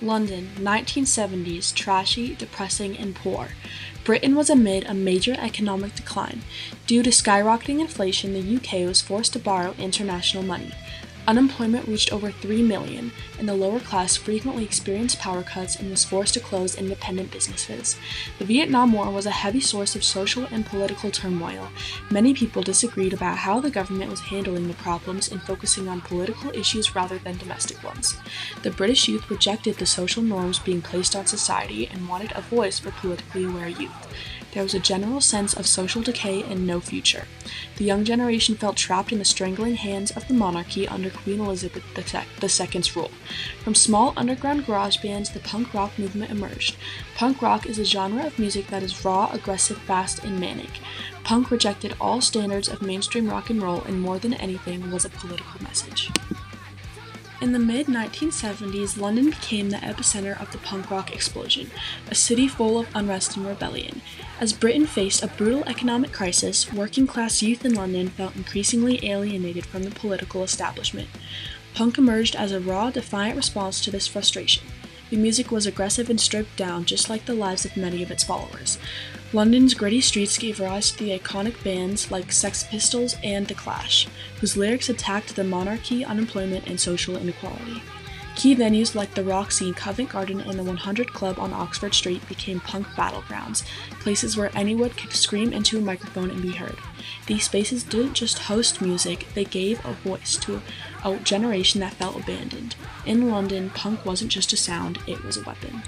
London, 1970s, trashy, depressing, and poor. Britain was amid a major economic decline. Due to skyrocketing inflation, the UK was forced to borrow international money. Unemployment reached over 3 million, and the lower class frequently experienced power cuts and was forced to close independent businesses. The Vietnam War was a heavy source of social and political turmoil. Many people disagreed about how the government was handling the problems and focusing on political issues rather than domestic ones. The British youth rejected the social norms being placed on society and wanted a voice for politically aware youth. There was a general sense of social decay and no future. The young generation felt trapped in the strangling hands of the monarchy under Queen Elizabeth II's rule. From small underground garage bands, the punk rock movement emerged. Punk rock is a genre of music that is raw, aggressive, fast, and manic. Punk rejected all standards of mainstream rock and roll and more than anything was a political message. In the mid-1970s, London became the epicenter of the punk rock explosion, a city full of unrest and rebellion. As Britain faced a brutal economic crisis, working-class youth in London felt increasingly alienated from the political establishment. Punk emerged as a raw, defiant response to this frustration. The music was aggressive and stripped down, just like the lives of many of its followers. London's gritty streets gave rise to the iconic bands like Sex Pistols and The Clash, whose lyrics attacked the monarchy, unemployment, and social inequality. Key venues like the Roxy, Covent Garden, and the 100 Club on Oxford Street became punk battlegrounds, places where anyone could scream into a microphone and be heard. These spaces didn't just host music, they gave a voice to a generation that felt abandoned. In London, punk wasn't just a sound, it was a weapon.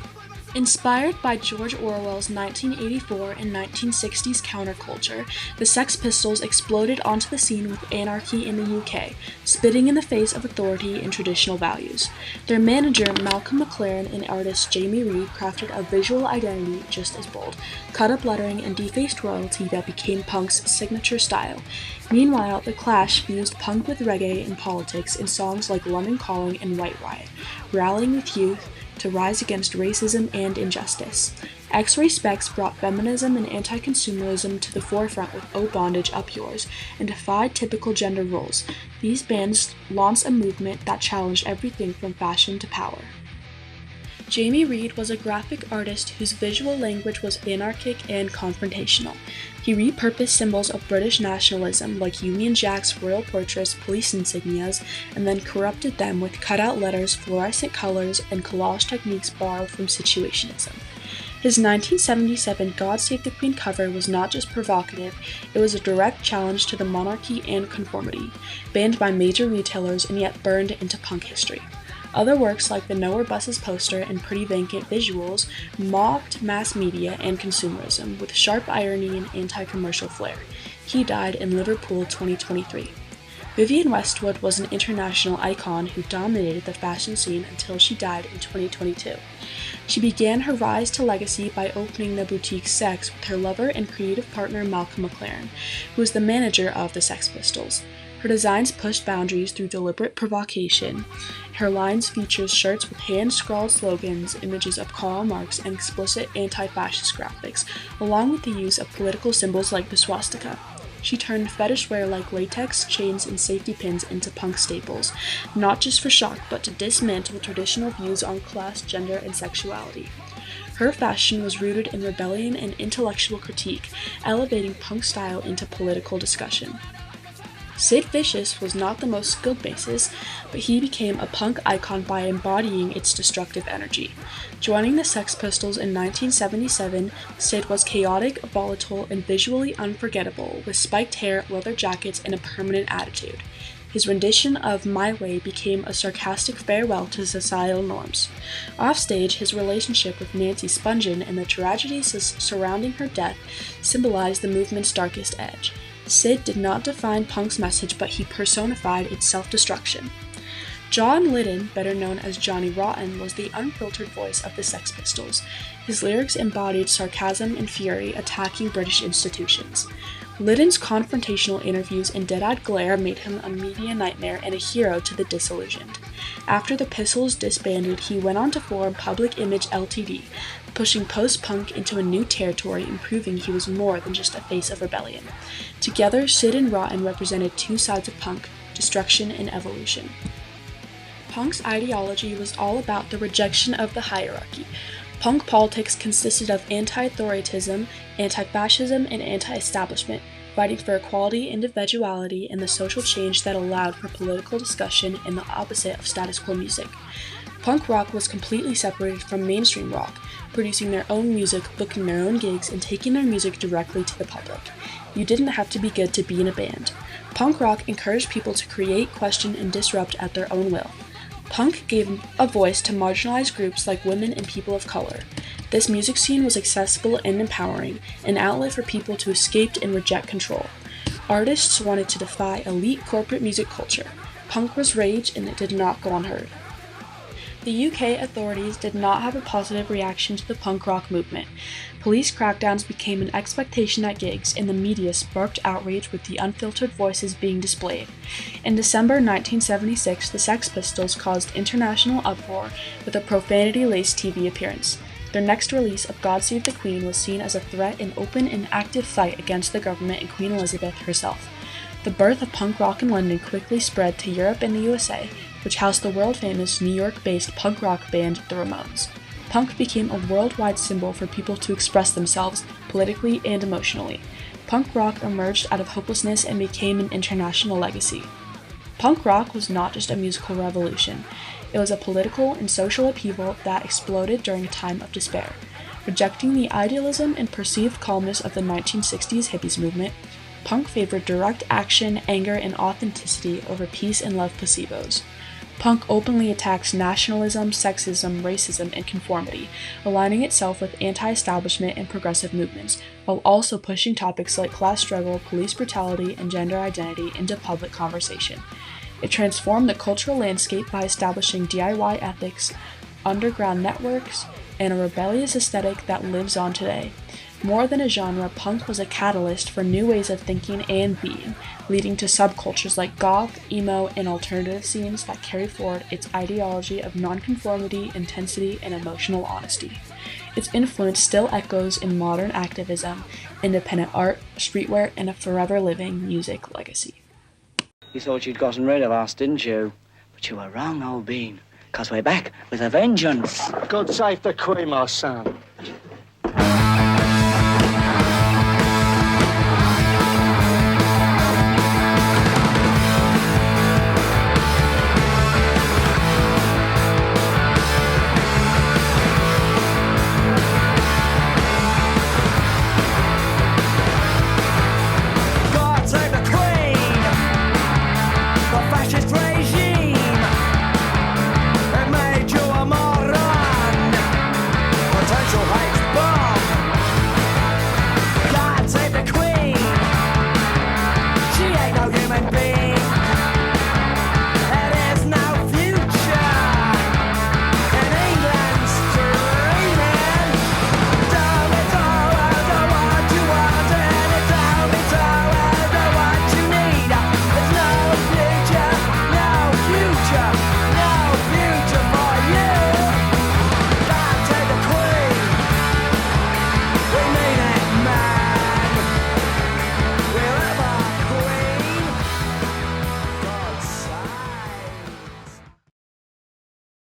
Inspired by George Orwell's 1984 and 1960s counterculture, the Sex Pistols exploded onto the scene with anarchy in the UK, spitting in the face of authority and traditional values. Their manager, Malcolm McLaren, and artist Jamie Reid crafted a visual identity just as bold, cut-up lettering and defaced royalty that became punk's signature style. Meanwhile, The Clash fused punk with reggae and politics in songs like London Calling and White Riot, rallying with youth to rise against racism and injustice. X-Ray Spex brought feminism and anti-consumerism to the forefront with Oh Bondage Up Yours and defied typical gender roles. These bands launched a movement that challenged everything from fashion to power. Jamie Reid was a graphic artist whose visual language was anarchic and confrontational. He repurposed symbols of British nationalism like Union Jacks, royal portraits, police insignias, and then corrupted them with cutout letters, fluorescent colors, and collage techniques borrowed from Situationism. His 1977 God Save the Queen cover was not just provocative, it was a direct challenge to the monarchy and conformity, banned by major retailers and yet burned into punk history. Other works like the Nowhere Buses poster and Pretty Vacant visuals mocked mass media and consumerism with sharp irony and anti-commercial flair. He died in Liverpool 2023. Vivienne Westwood was an international icon who dominated the fashion scene until she died in 2022. She began her rise to legacy by opening the boutique Sex with her lover and creative partner Malcolm McLaren, who was the manager of the Sex Pistols. Her designs pushed boundaries through deliberate provocation. Her lines features shirts with hand-scrawled slogans, images of Karl Marx, and explicit anti-fascist graphics, along with the use of political symbols like the swastika. She turned fetish wear like latex, chains, and safety pins into punk staples, not just for shock, but to dismantle traditional views on class, gender, and sexuality. Her fashion was rooted in rebellion and intellectual critique, elevating punk style into political discussion. Sid Vicious was not the most skilled bassist, but he became a punk icon by embodying its destructive energy. Joining the Sex Pistols in 1977, Sid was chaotic, volatile, and visually unforgettable, with spiked hair, leather jackets, and a permanent attitude. His rendition of My Way became a sarcastic farewell to societal norms. Offstage, his relationship with Nancy Spungen and the tragedies surrounding her death symbolized the movement's darkest edge. Sid did not define punk's message, but he personified its self-destruction. John Lydon, better known as Johnny Rotten, was the unfiltered voice of the Sex Pistols. His lyrics embodied sarcasm and fury, attacking British institutions. Lydon's confrontational interviews and dead-eyed glare made him a media nightmare and a hero to the disillusioned. After the Pistols disbanded, he went on to form Public Image Ltd., pushing post-punk into a new territory and proving he was more than just a face of rebellion. Together, Sid and Rotten represented two sides of punk, destruction and evolution. Punk's ideology was all about the rejection of the hierarchy. Punk politics consisted of anti-authoritism, anti-fascism, and anti-establishment, fighting for equality, individuality, and the social change that allowed for political discussion and the opposite of status quo music. Punk rock was completely separated from mainstream rock, producing their own music, booking their own gigs, and taking their music directly to the public. You didn't have to be good to be in a band. Punk rock encouraged people to create, question, and disrupt at their own will. Punk gave a voice to marginalized groups like women and people of color. This music scene was accessible and empowering, an outlet for people to escape and reject control. Artists wanted to defy elite corporate music culture. Punk was rage, and it did not go unheard. The UK authorities did not have a positive reaction to the punk rock movement. Police crackdowns became an expectation at gigs, and the media sparked outrage with the unfiltered voices being displayed. In December 1976, the Sex Pistols caused international uproar with a profanity-laced TV appearance. Their next release of God Save the Queen was seen as a threat and open and active fight against the government and Queen Elizabeth herself. The birth of punk rock in London quickly spread to Europe and the USA, which housed the world-famous New York-based punk rock band The Ramones. Punk became a worldwide symbol for people to express themselves politically and emotionally. Punk rock emerged out of hopelessness and became an international legacy. Punk rock was not just a musical revolution. It was a political and social upheaval that exploded during a time of despair. Rejecting the idealism and perceived calmness of the 1960s hippies movement, punk favored direct action, anger, and authenticity over peace and love placebos. Punk openly attacks nationalism, sexism, racism, and conformity, aligning itself with anti-establishment and progressive movements, while also pushing topics like class struggle, police brutality, and gender identity into public conversation. It transformed the cultural landscape by establishing DIY ethics, underground networks, and a rebellious aesthetic that lives on today. More than a genre, punk was a catalyst for new ways of thinking and being, leading to subcultures like goth, emo, and alternative scenes that carry forward its ideology of nonconformity, intensity, and emotional honesty. Its influence still echoes in modern activism, independent art, streetwear, and a forever living music legacy. You thought you'd gotten rid of us, didn't you? But you were wrong, old bean, 'cause we're back with a vengeance. God save the Queen, my son.